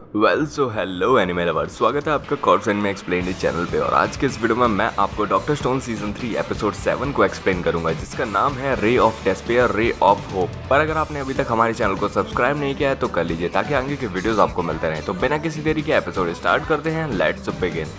So hello anime lovers, स्वागत है आपका कॉर्सन में एक्सप्लेन चैनल पे। और आज के इस वीडियो में मैं आपको डॉक्टर स्टोन सीजन 3 एपिसोड 7 को एक्सप्लेन करूंगा, जिसका नाम है ray of despair, ray of hope. पर अगर आपने अभी तक हमारे चैनल को सब्सक्राइब नहीं किया है तो कर लीजिए, ताकि आगे के वीडियोस आपको मिलते रहें। तो बिना किसी देरी के एपिसोड स्टार्ट करते हैं। Let's begin.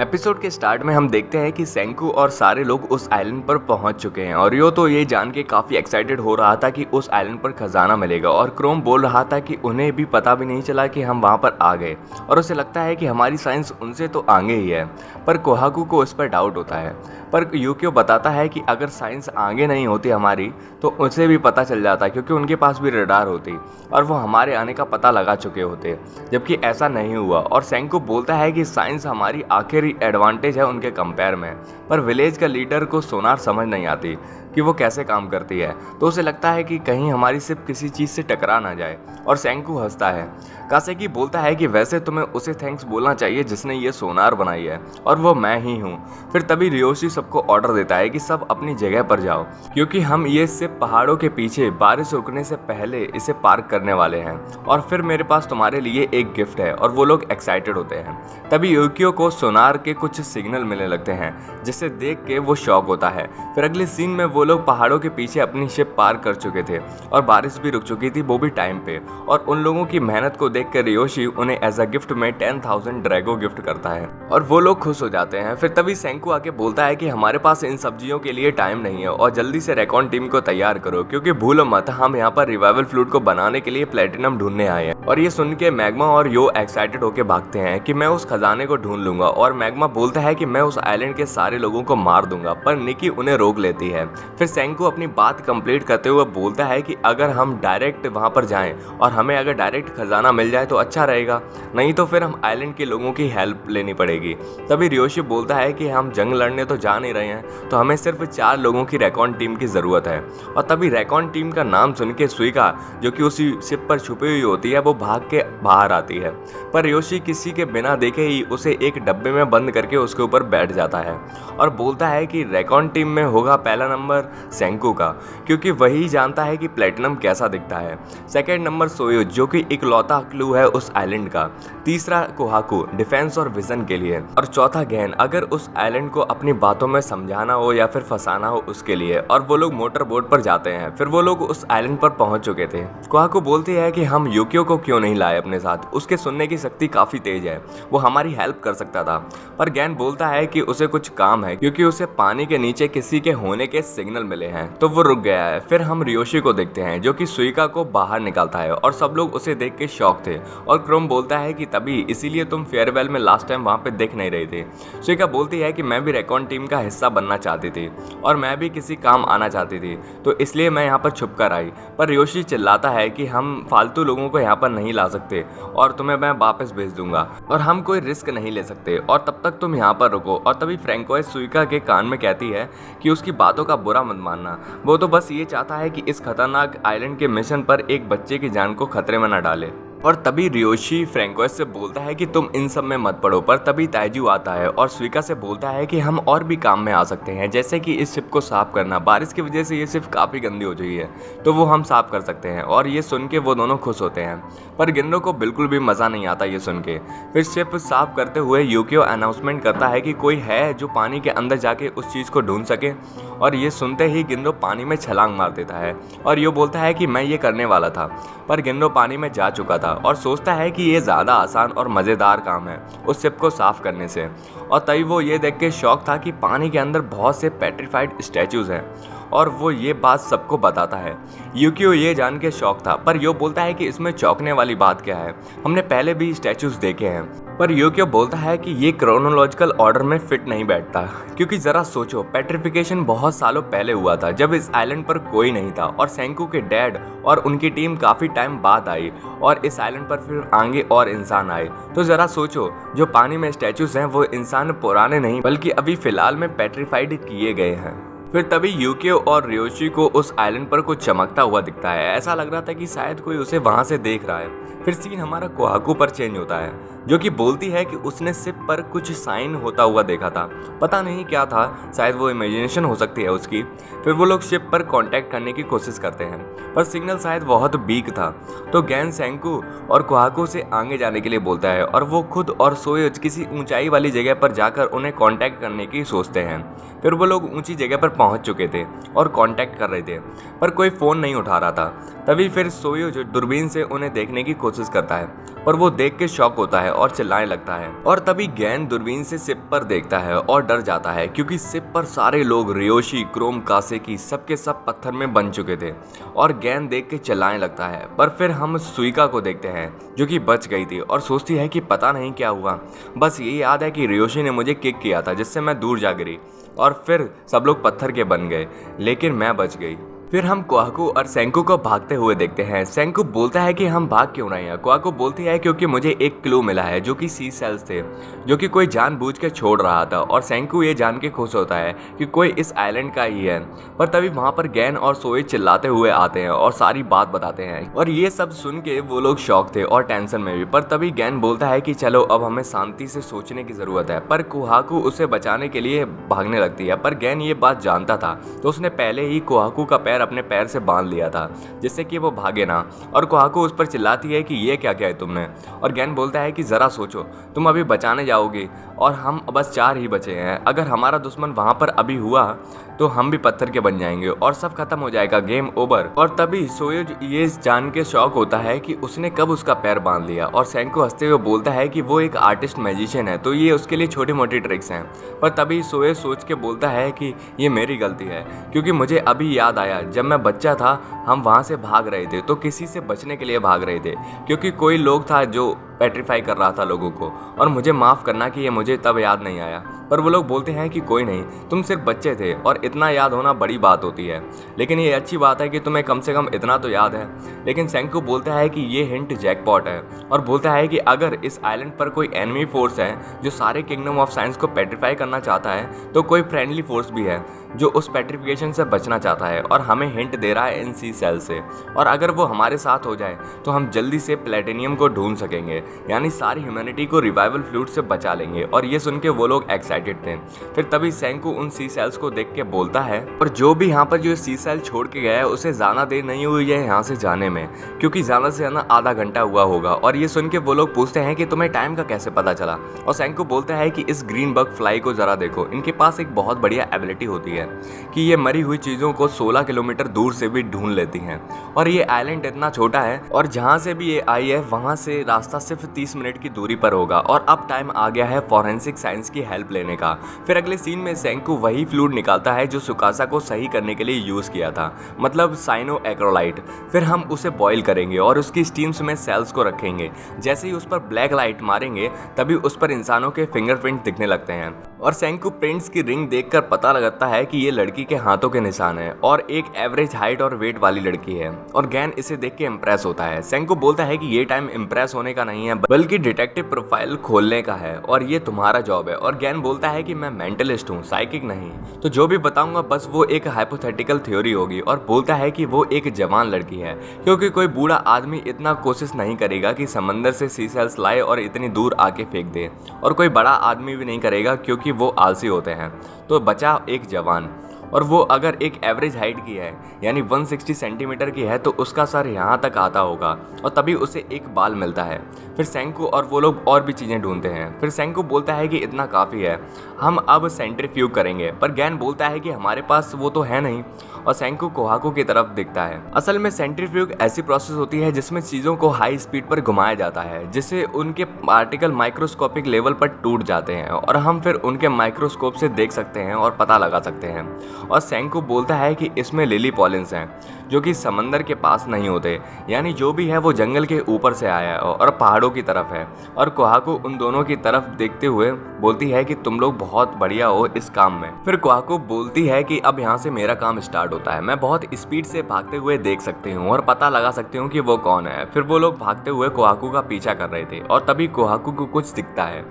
एपिसोड के स्टार्ट में हम देखते हैं कि सेंकू और सारे लोग उस आइलैंड पर पहुंच चुके हैं। और यो तो ये जान के काफ़ी एक्साइटेड हो रहा था कि उस आइलैंड पर खजाना मिलेगा। और क्रोम बोल रहा था कि उन्हें भी पता भी नहीं चला कि हम वहां पर आ गए, और उसे लगता है कि हमारी साइंस उनसे तो आगे ही है। पर कोहाकू को उस पर डाउट होता है। पर यूकियो बताता है कि अगर साइंस आगे नहीं होती हमारी तो उसे भी पता चल जाता, क्योंकि उनके पास भी रडार होती और वो हमारे आने का पता लगा चुके होते, जबकि ऐसा नहीं हुआ। और सेंकू बोलता है कि साइंस हमारी आखिरी एडवांटेज है उनके कंपेयर में। पर विलेज का लीडर को सोनार समझ नहीं आती कि वो कैसे काम करती है, तो उसे लगता है कि कहीं हमारी सिर्फ किसी चीज़ से टकरा ना जाए। और सेंकू हंसता है। कासेकी बोलता है कि वैसे तुम्हें उसे थैंक्स बोलना चाहिए जिसने ये सोनार बनाई है, और वो मैं ही हूँ। फिर तभी रियोशी सबको ऑर्डर देता है कि सब अपनी जगह पर जाओ, क्योंकि हम ये सिर्फ पहाड़ों के पीछे बारिश रुकने से पहले इसे पार्क करने वाले हैं। और फिर मेरे पास तुम्हारे लिए एक गिफ्ट है। और वो लोग एक्साइटेड होते हैं। तभी यूकियो को सोनार के कुछ सिग्नल मिलने लगते हैं, जिसे देख के वो शॉक होता है। फिर अगले सीन में वो लोग पहाड़ों के पीछे अपनी शिप पार कर चुके थे और बारिश भी रुक चुकी थी, वो भी टाइम पे। और उन लोगों की मेहनत को देख कर रियोशी उन्हें एज अ गिफ्ट में 10,000 ड्रैगो गिफ्ट करता है, और वो लोग खुश हो जाते हैं। फिर तभी सेंकू आके बोलता है कि हमारे पास इन सब्जियों के लिए टाइम नहीं है, और जल्दी से रेकॉन टीम को तैयार करो, क्योंकि भूलो मत हम यहाँ पर रिवाइवल फ्लूइड को बनाने के लिए प्लेटिनम ढूंढने आए हैं। और ये सुन के मैग्मा और यो एक्साइटेड होकर भागते हैं कि मैं उस खजाने को ढूंढ लूंगा। और मैग्मा बोलता है कि मैं उस आइलैंड के सारे लोगों को मार दूंगा, पर निकी उन्हें रोक लेती है। फिर सेंकू अपनी बात कंप्लीट करते हुए बोलता है कि अगर हम डायरेक्ट वहां पर जाएं और हमें अगर डायरेक्ट खजाना मिल जाए तो अच्छा रहेगा, नहीं तो फिर हम आइलैंड के लोगों की हेल्प लेनी पड़ेगी। तभी रियोशी बोलता है कि हम जंग लड़ने तो जा नहीं रहे हैं, तो हमें सिर्फ 4 लोगों की रेकॉन टीम की ज़रूरत है। और तभी रेकॉन टीम का नाम सुन के सुइका, जो कि उसी शिप पर छुपी हुई होती है, वो भाग के बाहर आती है। पर रियोशी किसी के बिना देखे ही उसे एक डब्बे में बंद करके उसके ऊपर बैठ जाता है और बोलता है कि रेकॉन टीम में होगा पहला नंबर सेंकू का, क्योंकि वही जानता है कि प्लेटिनम कैसा दिखता है। सेकंड नंबर सोयो, जो कि इकलौता क्लू है उस आइलैंड का। तीसरा कोहाकू, डिफेंस और विजन के लिए। और चौथा गैन, अगर उस आइलैंड को अपनी बातों में समझाना हो या फिर फंसाना हो उसके लिए। और वो लोग मोटर बोट पर जाते हैं। फिर वो लोग उस आइलैंड पर पहुंच चुके थे। कोहाकू बोलती है कि हम यूकियो को क्यों नहीं लाए अपने साथ, उसके सुनने की शक्ति काफी तेज है, वो हमारी हेल्प कर सकता था। पर गैन बोलता है कि उसे कुछ काम है, क्योंकि उसे पानी के नीचे किसी के होने के सिग्नल मिले हैं, तो वो रुक गया है। फिर हम रियोशी को देखते हैं, जो कि सुइका को बाहर निकालता है, और सब लोग उसे देख के शॉक थे। और क्रोम बोलता है कि तभी इसीलिए तुम फेयरवेल में लास्ट टाइम वहां पे देख नहीं रही थी। सुइका बोलती है कि मैं भी रेकॉन टीम का हिस्सा बनना चाहती थी, और मैं भी किसी काम आना चाहती थी, तो इसलिए मैं यहाँ पर छुप कर आई। पर रियोशी चिल्लाता है कि हम फालतू लोगों को यहाँ पर नहीं ला सकते, और तुम्हें मैं वापस भेज दूंगा, और हम कोई रिस्क नहीं ले सकते, और तब तक तुम यहाँ पर रुको। और तभी फ्रैंकोइस सुइका के कान में कहती है कि उसकी बातों का बुरा मत मानना, वो तो बस ये चाहता है कि इस खतरनाक आइलैंड के मिशन पर एक बच्चे की जान को खतरे में न डाले। और तभी रियोशी फ्रैंकोइस से बोलता है कि तुम इन सब में मत पड़ो। पर तभी ताइजू आता है और सुइका से बोलता है कि हम और भी काम में आ सकते हैं, जैसे कि इस शिप को साफ करना। बारिश की वजह से ये शिप काफ़ी गंदी हो चुकी है, तो वो हम साफ कर सकते हैं। और ये सुन के वो दोनों खुश होते हैं। पर गिन्नो को बिल्कुल भी मज़ा नहीं आता ये सुन के। फिर शिप साफ करते हुए यूकियो अनाउंसमेंट करता है कि कोई है जो पानी के अंदर जाके उस चीज़ को ढूंढ सके। और ये सुनते ही गिन्नो पानी में छलांग मार देता है, और यो बोलता है कि मैं ये करने वाला था। पर गिन्नो पानी में जा चुका था और सोचता है कि ये ज़्यादा आसान और मज़ेदार काम है उस शिप को साफ करने से। और तभी वो ये देख के शौक था कि पानी के अंदर बहुत से पेट्रीफाइड स्टैचूज़ हैं, और वो ये बात सबको बताता है। यूकियो ये जान के शौक था, पर यो बोलता है कि इसमें चौंकने वाली बात क्या है, हमने पहले भी स्टैचूज़ देखे हैं। पर यूकियो बोलता है कि ये क्रोनोलॉजिकल ऑर्डर में फिट नहीं बैठता, क्योंकि ज़रा सोचो, पेट्रिफिकेशन बहुत सालों पहले हुआ था जब इस आइलैंड पर कोई नहीं था, और सेंकू के डैड और उनकी टीम काफ़ी टाइम बाद आई, और इस आइलैंड पर फिर आगे और इंसान आए। तो ज़रा सोचो, जो पानी में स्टैचूज़ हैं वो इंसान पुराने नहीं बल्कि अभी फ़िलहाल में पेट्रीफाइड किए गए हैं। फिर तभी यूकियो और रियोशी को उस आइलैंड पर कुछ चमकता हुआ दिखता है। ऐसा लग रहा था कि शायद कोई उसे वहां से देख रहा है। फिर सीन हमारा कोहाकू पर चेंज होता है, जो कि बोलती है कि उसने शिप पर कुछ साइन होता हुआ देखा था। पता नहीं क्या था, शायद वो इमेजिनेशन हो सकती है उसकी। फिर वो लोग शिप पर कांटेक्ट करने की कोशिश करते हैं, पर सिग्नल शायद बहुत वीक था। तो गैन सेंकू और कोहाकू से आगे जाने के लिए बोलता है और वो खुद और सोयोज किसी ऊंचाई वाली जगह पर जाकर उन्हें कांटेक्ट करने की सोचते हैं। फिर वो लोग ऊंची जगह पर पहुंच चुके थे और कांटेक्ट कर रहे थे, पर कोई फ़ोन नहीं उठा रहा था। तभी फिर सोयोज दूरबीन से उन्हें देखने की कोशिश करता है, पर वो देख के शॉक होता है और चिल्लाने लगता है। और तभी गैन दूरबीन से शिप पर देखता है और डर जाता है, क्योंकि शिप पर सारे लोग रियोशी, क्रोम, कासेकी सबके सब पत्थर में बन चुके थे। और गैन देख के चिल्लाने लगता है। पर फिर हम सुइका को देखते हैं, जो कि बच गई थी और सोचती है कि पता नहीं क्या हुआ, बस ये याद है कि रियोशी ने मुझे किक किया था, जिससे मैं दूर जा गिरी और फिर सब लोग पत्थर के बन गए, लेकिन मैं बच गई। फिर हम कोहाकू और सेंकू को भागते हुए देखते हैं। सेंकू बोलता है कि हम भाग क्यों रहे हैं। कोहाकू बोलती है क्योंकि मुझे एक क्लू मिला है, जो कि सी सेल्स थे, जो कि कोई जानबूझ के छोड़ रहा था। और सेंकू ये जान के खुश होता है कि कोई इस आइलैंड का ही है। पर तभी वहाँ पर गैन और सोए चिल्लाते हुए आते हैं और सारी बात बताते हैं, और ये सब सुन के वो लोग शॉक थे और टेंशन में भी। पर तभी गैन बोलता है कि चलो अब हमें शांति से सोचने की ज़रूरत है। पर कोहाकू उसे बचाने के लिए भागने लगती है, पर गैन ये बात जानता था, तो उसने पहले ही कोहाकू का पैर अपने पैर से बांध लिया था, जिससे कि वो भागे ना। और कोहाकू उस पर चिल्लाती है कि ये क्या किया है तुमने। और गैन बोलता है कि ज़रा सोचो, तुम अभी बचाने जाओगे और हम बस 4 ही बचे हैं। अगर हमारा दुश्मन वहाँ पर अभी हुआ तो हम भी पत्थर के बन जाएंगे और सब खत्म हो जाएगा, गेम ओवर। और तभी सोयोज ये जान के शॉक होता है कि उसने कब उसका पैर बांध लिया। और सेंको हंसते हुए बोलता है कि वो एक आर्टिस्ट मैजिशियन है, तो ये उसके लिए छोटी मोटी ट्रिक्स हैं। पर तभी सोयोज सोच के बोलता है कि ये मेरी गलती है, क्योंकि मुझे अभी याद आया जब मैं बच्चा था हम वहाँ से भाग रहे थे, तो किसी से बचने के लिए भाग रहे थे, क्योंकि कोई लोग था जो पेट्रीफाई कर रहा था लोगों को। और मुझे माफ़ करना कि ये मुझे तब याद नहीं आया। पर वो लोग बोलते हैं कि कोई नहीं, तुम सिर्फ बच्चे थे और इतना याद होना बड़ी बात होती है, लेकिन ये अच्छी बात है कि तुम्हें कम से कम इतना तो याद है। लेकिन सेंकू बोलता है कि ये हिंट जैकपॉट है और बोलता है कि अगर इस आइलैंड पर कोई एनिमी फोर्स है जो सारे किंगडम ऑफ साइंस को पेट्रीफाई करना चाहता है, तो कोई फ्रेंडली फोर्स भी है जो उस पेट्रिफिकेशन से बचना चाहता है, और हमें हिंट दे रहा है इन सी सेल से। और अगर वो हमारे साथ हो जाए तो हम जल्दी से प्लेटिनियम को ढूंढ सकेंगे, यानी सारी ह्यूमैनिटी को रिवाइवल फ्लूइड से बचा लेंगे। और ये सुन के वो लोग एक्साइटेड थे। फिर तभी सेंकू उन सी सेल्स को देख के बोलता है, और जो भी यहाँ पर जो सी सेल छोड़ के गया है उसे ज़्यादा देर नहीं हुई है यहाँ से जाने में, क्योंकि ज़्यादा से ज़्यादा आधा घंटा हुआ होगा। और ये सुन के वो लोग पूछते हैं कि तुम्हें टाइम का कैसे पता चला। और सेंकू बोलता है कि इस ग्रीन बग फ्लाई को ज़रा देखो, इनके पास एक बहुत बढ़िया एबिलिटी होती है कि ये मरी हुई चीज़ों को 16 किलोमीटर दूर से भी ढूंढ लेती हैं। और ये आइलैंड इतना छोटा है और जहाँ से भी ये आई है वहाँ से रास्ता सिर्फ 30 मिनट की दूरी पर होगा। और अब टाइम आ गया है फॉरेंसिक साइंस की हेल्प लेने का। फिर अगले सीन में सेंकू वही फ्लूइड निकालता है जो सुकासा को सही करने के लिए यूज़ किया था, मतलब साइनो एक्रोलाइट। फिर हम उसे बॉईल करेंगे और उसकी स्टीम्स में सेल्स को रखेंगे। जैसे ही उस पर ब्लैक लाइट मारेंगे तभी उस पर इंसानों के फिंगरप्रिंट दिखने लगते हैं। और सेंकू प्रिंट्स की रिंग देखकर पता लगता है कि ये लड़की के हाथों के निशान है और एक एवरेज हाइट और वेट वाली लड़की है। और गैन इसे देख के इम्प्रेस होता है। सेंकू बोलता है कि ये टाइम इम्प्रेस होने का नहीं है, बल्कि डिटेक्टिव प्रोफाइल खोलने का है और ये तुम्हारा जॉब है। और गैन बोलता है कि मैं मेंटलिस्ट हूँ, साइकिक नहीं, तो जो भी बताऊंगा बस वो एक हाइपोथेटिकल थ्योरी होगी। और बोलता है कि वो एक जवान लड़की है, क्योंकि कोई बूढ़ा आदमी इतना कोशिश नहीं करेगा कि समंदर से सी सेल्स लाए और इतनी दूर आके फेंक दे, और कोई बड़ा आदमी भी नहीं करेगा क्योंकि वो आलसी होते हैं। तो बचा एक जवान, और वो अगर एक एवरेज हाइट की है यानी 160 सेंटीमीटर की है तो उसका सर यहाँ तक आता होगा, और तभी उसे एक बाल मिलता है। फिर सेंकू और वो लोग और भी चीज़ें ढूंढते हैं। फिर सेंकू बोलता है कि इतना काफ़ी है, हम अब सेंट्रीफ्यूग करेंगे। पर गैन बोलता है कि हमारे पास वो तो है नहीं, और सेंकू कोहाकू की तरफ दिखता है। असल में सेंट्रीफ्यूग ऐसी प्रोसेस होती है जिसमें चीज़ों को हाई स्पीड पर घुमाया जाता है, जिससे उनके पार्टिकल माइक्रोस्कोपिक लेवल पर टूट जाते हैं और हम फिर उनके माइक्रोस्कोप से देख सकते हैं और पता लगा सकते हैं। और सेंकू बोलता है कि इसमें लिली पॉलिन्स हैं जो कि समंदर के पास नहीं होते, यानी जो भी है वो जंगल के ऊपर से आया है और पहाड़ों की तरफ है। और कोहाकू उन दोनों की तरफ देखते हुए बोलती है कि तुम लोग बहुत बढ़िया हो इस काम में। फिर कोहाकू बोलती है कि अब यहाँ से मेरा काम स्टार्ट होता है, मैं बहुत स्पीड से भागते हुए देख सकती हूँ और पता लगा सकती हूँ कि वो कौन है। फिर वो लोग भागते हुए कोहाकू का पीछा कर रहे थे और तभी कोहाकू को कुछ दिखता है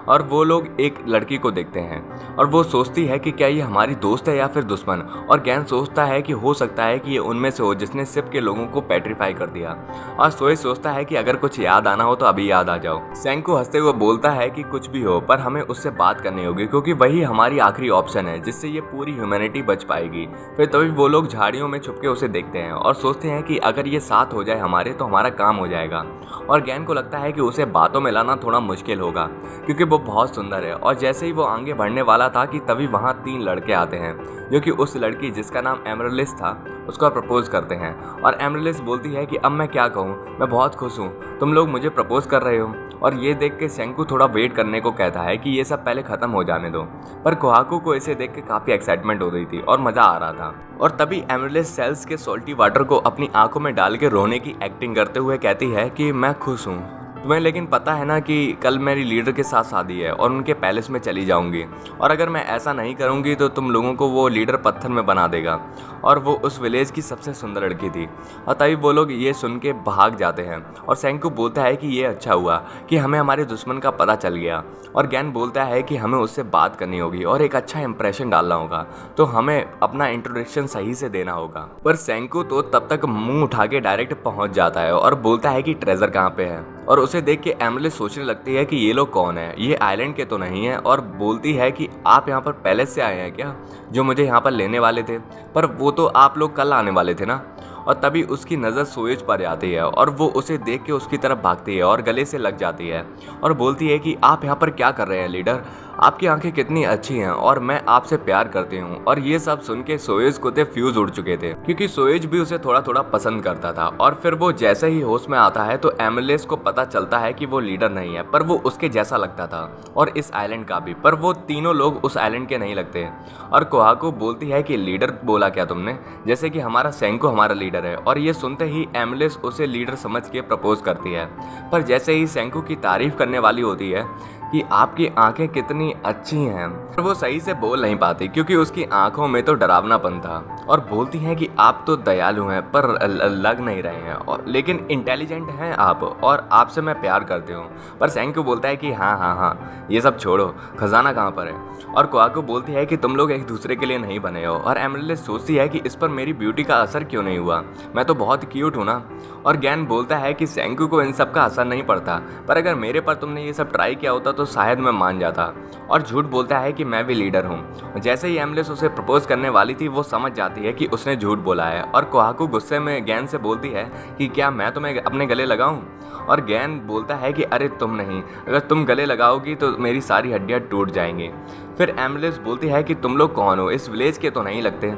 और वो लोग एक लड़की को देखते हैं और वो सोचती है कि क्या ये हमारी दोस्त है या फिर दुश्मन। और गैन सोचता है कि हो सकता है कि ये उनमें से हो जिसने शिप के लोगों को पेट्रीफाई कर दिया, और सोए सोचता है कि अगर कुछ याद आना हो तो अभी याद आ जाओ। सेंकू हंसते हुए बोलता है कि कुछ भी हो पर हमें उससे बात करनी होगी, क्योंकि वही हमारी आखिरी ऑप्शन है जिससे ये पूरी ह्यूमैनिटी बच पाएगी। फिर तभी वो लोग झाड़ियों में छुपके उसे देखते हैं और सोचते हैं कि अगर ये साथ हो जाए हमारे तो हमारा काम हो जाएगा। और गैन को लगता है कि उसे बातों में लाना थोड़ा मुश्किल होगा क्योंकि वो बहुत सुंदर है। और जैसे ही वो आगे बढ़ने वाला था कि तभी वहाँ 3 लड़के आते हैं जो कि उस लड़की जिसका नाम एमरलिस था उसको प्रपोज करते हैं। और एमरलिस बोलती है कि अब मैं क्या कहूँ, मैं बहुत खुश हूँ, तुम लोग मुझे प्रपोज कर रहे हो। और ये देख के सेंकू थोड़ा वेट करने को कहता है कि ये सब पहले ख़त्म हो जाने दो, पर कोहाकू को इसे देख के काफ़ी एक्साइटमेंट हो रही थी और मज़ा आ रहा था। और तभी एमरलिस सेल्स के सॉल्टी वाटर को अपनी आंखों में डाल के रोने की एक्टिंग करते हुए कहती है कि मैं खुश हूँ, तुम्हें लेकिन पता है ना कि कल मेरी लीडर के साथ शादी है और उनके पैलेस में चली जाऊंगी, और अगर मैं ऐसा नहीं करूंगी तो तुम लोगों को वो लीडर पत्थर में बना देगा। और वो उस विलेज की सबसे सुंदर लड़की थी। और तभी वो लोग ये सुन के भाग जाते हैं और सेंकू बोलता है कि ये अच्छा हुआ कि हमें हमारे दुश्मन का पता चल गया। और गैन बोलता है कि हमें उससे बात करनी होगी और एक अच्छा इंप्रेशन डालना होगा, तो हमें अपना इंट्रोडक्शन सही से देना होगा। पर सेंकू तो तब तक मुंह उठा के डायरेक्ट पहुंच जाता है और बोलता है कि ट्रेजर कहाँ पे है। और उसे देख के एमरलिस सोचने लगती है कि ये लोग कौन है, ये आइलैंड के तो नहीं है। और बोलती है कि आप यहाँ पर पैलेस से आए हैं क्या, जो मुझे यहाँ पर लेने वाले थे, पर वो तो आप लोग कल आने वाले थे ना। और तभी उसकी नज़र सोएज पर आती है और वो उसे देख के उसकी तरफ भागती है और गले से लग जाती है और बोलती है कि आप यहाँ पर क्या कर रहे हैं लीडर, आपकी आंखें कितनी अच्छी हैं और मैं आपसे प्यार करती हूँ। और ये सब सुन के सोएज को थे फ्यूज उड़ चुके थे, क्योंकि सोएज भी उसे थोड़ा थोड़ा पसंद करता था। और फिर वो जैसे ही होश में आता है तो एमरलिस को पता चलता है कि वो लीडर नहीं है, पर वो उसके जैसा लगता था और इस आइलैंड का भी, पर वो तीनों लोग उस आइलैंड के नहीं लगते। और कोहाकू बोलती है कि लीडर बोला क्या तुमने, जैसे कि हमारा सेंको हमारा लीडर है। और ये सुनते ही एमरलिस उसे लीडर समझ के प्रपोज करती है। पर जैसे ही सेंको की तारीफ करने वाली होती है कि आपकी आंखें कितनी अच्छी हैं, पर वो सही से बोल नहीं पाती क्योंकि उसकी आंखों में तो डरावनापन था। और बोलती हैं कि आप तो दयालु हैं पर लग नहीं रहे हैं, और लेकिन इंटेलिजेंट हैं आप और आपसे मैं प्यार करती हूँ। पर सेंकू बोलता है कि हाँ हाँ हाँ ये सब छोड़ो, खजाना कहाँ पर है। और कोहाकू बोलती है कि तुम लोग एक दूसरे के लिए नहीं बने हो। और एमरलिस सोचती है कि इस पर मेरी ब्यूटी का असर क्यों नहीं हुआ, मैं तो बहुत क्यूट हूँ ना। और गैन बोलता है कि सेंकू को इन सब का असर नहीं पड़ता, पर अगर मेरे पर तुमने ये सब ट्राई किया होता तो शायद मैं मान जाता। और झूठ बोलता है कि मैं भी लीडर हूँ। जैसे ही एमरलिस उसे प्रपोज करने वाली थी वो समझ जाती है कि उसने झूठ बोला है। और कोहाकू गुस्से में गैन से बोलती है कि क्या मैं तुम्हें अपने गले लगाऊं। और गैन बोलता है कि अरे तुम नहीं, अगर तुम गले लगाओगी तो मेरी सारी हड्डियाँ टूट जाएंगी। फिर एमरलिस बोलती है कि तुम लोग कौन हो, इस विलेज के तो नहीं लगते।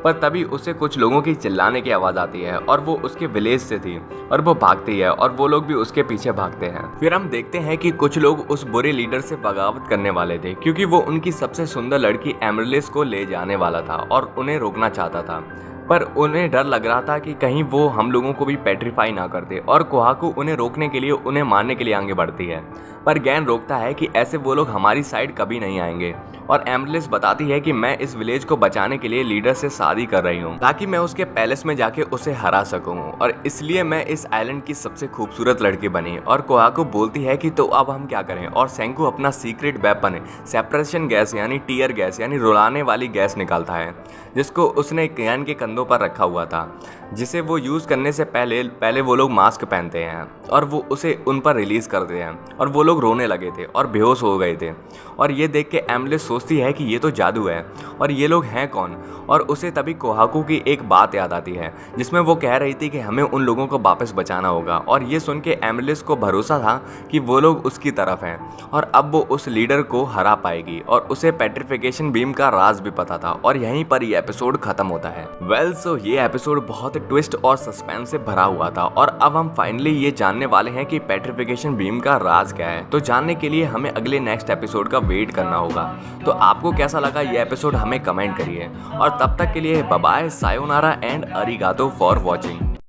पर तभी उसे कुछ लोगों की चिल्लाने की आवाज़ आती है और वो उसके विलेज से थी और वो भागती है और वो लोग भी उसके पीछे भागते हैं। फिर हम देखते हैं कि कुछ लोग उस बुरे लीडर से बगावत करने वाले थे क्योंकि वो उनकी सबसे सुंदर लड़की एमरलिस को ले जाने वाला था और उन्हें रोकना चाहता था। पर उन्हें डर लग रहा था कि कहीं वो हम लोगों को भी पेट्रीफाई ना कर दे। और कोहाकू उन्हें रोकने के लिए उन्हें मारने के लिए आगे बढ़ती है, पर गैन रोकता है कि ऐसे वो लोग हमारी साइड कभी नहीं आएंगे। और एमरलिस बताती है कि मैं इस विलेज को बचाने के लिए लीडर से शादी कर रही हूँ ताकि मैं उसके पैलेस में जाके उसे हरा सकूँ, और इसलिए मैं इस आइलैंड की सबसे खूबसूरत लड़की बनी। और कोहाकू बोलती है कि तो अब हम क्या करें। और सेंकू अपना सीक्रेट वेपन सेपरेशन गैस यानी टीयर गैस यानी रुलाने वाली गैस निकालता है, जिसको उसने गैन के कंधों पर रखा हुआ था, जिसे वो यूज़ करने से पहले वो लोग मास्क पहनते हैं और वो उसे उन पर रिलीज़ करते हैं। और वो लोग रोने लगे थे और बेहोश हो गए थे। और ये देख के एमरलिस सोचती है कि ये तो जादू है और ये लोग हैं कौन। और उसे तभी कोहाकू की एक बात याद आती है जिसमें वो कह रही थी कि हमें उन लोगों को वापस बचाना होगा। और ये सुन के एमरलिस को भरोसा था कि वो लोग उसकी तरफ हैं और अब वो उस लीडर को हरा पाएगी। और उसे पेट्रिफिकेशन बीम का राज भी पता था। और यहीं पर ये एपिसोड खत्म होता है। वेल सो ये एपिसोड बहुत ट्विस्ट और सस्पेंस से भरा हुआ था और अब हम फाइनली ये जानने वाले हैं कि पेट्रिफिकेशन बीम का राज क्या है। तो जानने के लिए हमें अगले नेक्स्ट एपिसोड का वेट करना होगा। तो आपको कैसा लगा ये एपिसोड हमें कमेंट करिए और तब तक के लिए बाय बाय, सायोनारा एंड अरिगातो फॉर वॉचिंग।